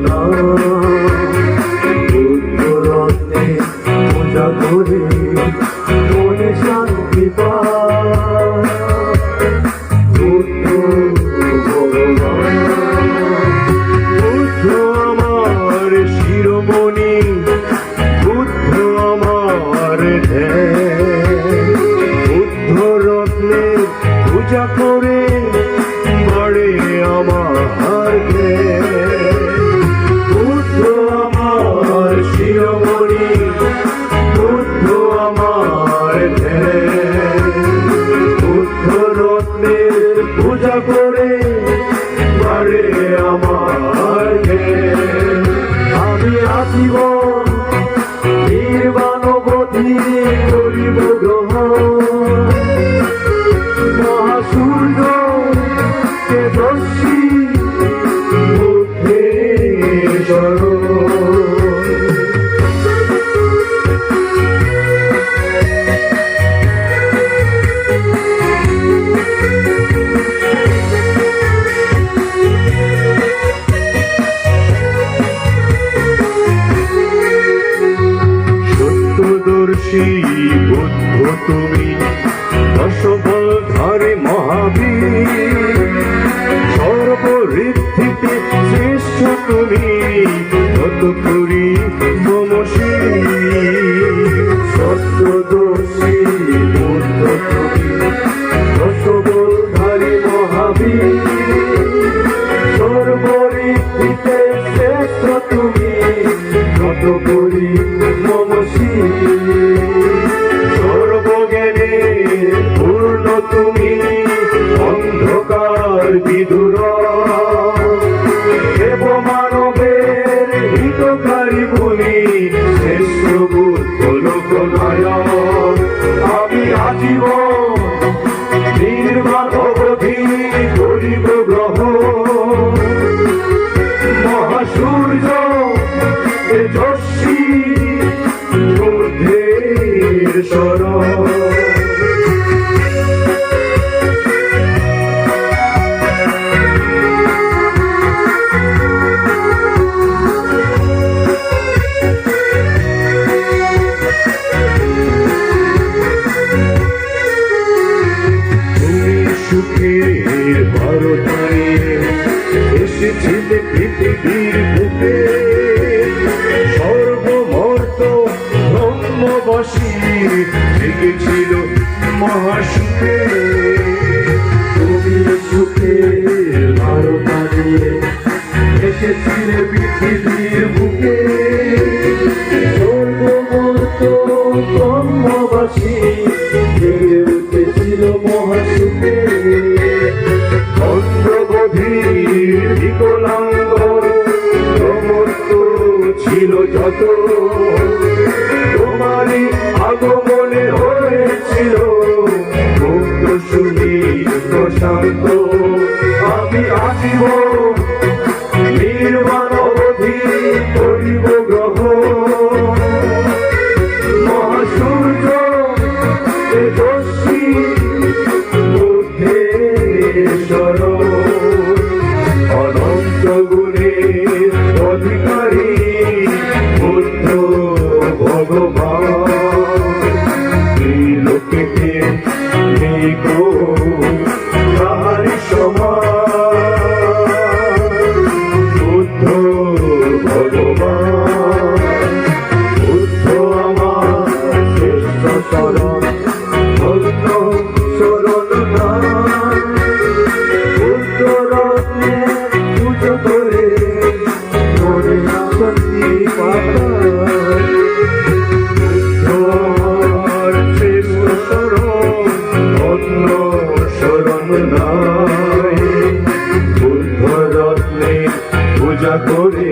না বুদ্ধ রত্নে পূজা করে মনে শান্তি পায় বুদ্ধ ভগবান বুদ্ধ আমার শিরোমণি বুদ্ধ আমার ধ্যান বুদ্ধ রত্নে পূজা করে বাড়ে আমার বুদ্ধ আমার শিরোমণি বুদ্ধ আমার ধ্যান বুদ্ধ রত্নের পূজা করে বাড়ে আমার আমি আজীবন নির্বাণবধি করিব গ্রহণ মহাসূর্য তেজস্বী বুদ্ধেশ্বর সত্যদর্শী বুদ্ধ তুমি দশবলধারী মহাবীর সর্বঋদ্ধিতে শ্রেষ্ঠ তুমি ততপুরী মমশী সত্যদর্শী বুদ্ধ তুমি দশবলধারী মহাবীর সর্বঋদ্ধিতে শ্রেষ্ঠ তুমি ততপুরী মমশী সর্বজ্ঞানে পূর্ণ তুমি অন্ধকার বিদুর দেব মানবের হিতকারী বলি শ্রেষ্ঠ বুদ্ধ লোকনায়ক আমি আজীবন নির্বাণ অবধি করিব গ্রহণ মহাসূর্য তেজস্বী বুদ্ধেশ্বর সুখের ভারতারে এসেছিলে পৃথিবীর বুকে সর্বমর্ত ব্রহ্মবাসী জেগেছিল মহাসুখে তুমি সুখের ভারতারে এসেছিলে পৃথিবীর বুকে সর্বমর্ত ব্রহ্মবাসী জেগে উঠেছিল মহাসুখে অন্ধবধির বিকলাঙ্গ সমস্ত ছিল যত তোমারই আগমনে হয়েছিল মুক্ত সুনীল প্রশান্ত আমি আজীবন নির্বাণ অবধি করিব গ্রহণ মহাসূর্য তেজস্বী বুদ্ধেশ্বর অনন্ত গুণের অধিকারী বুদ্ধ ভগবান ত্রিলোকেতে নেই গো তাহারি সমান বুদ্ধ ভগবান বুদ্ধ আমার শ্রেষ্ঠ শরণ ধন্য শরণ বুদ্ধ রত্নে পুজো করে মনে শান্তি পায় বুদ্ধ শ্রেষ্ঠ শরণ অন্য শরণ নাই বুদ্ধ রত্নে পূজা করে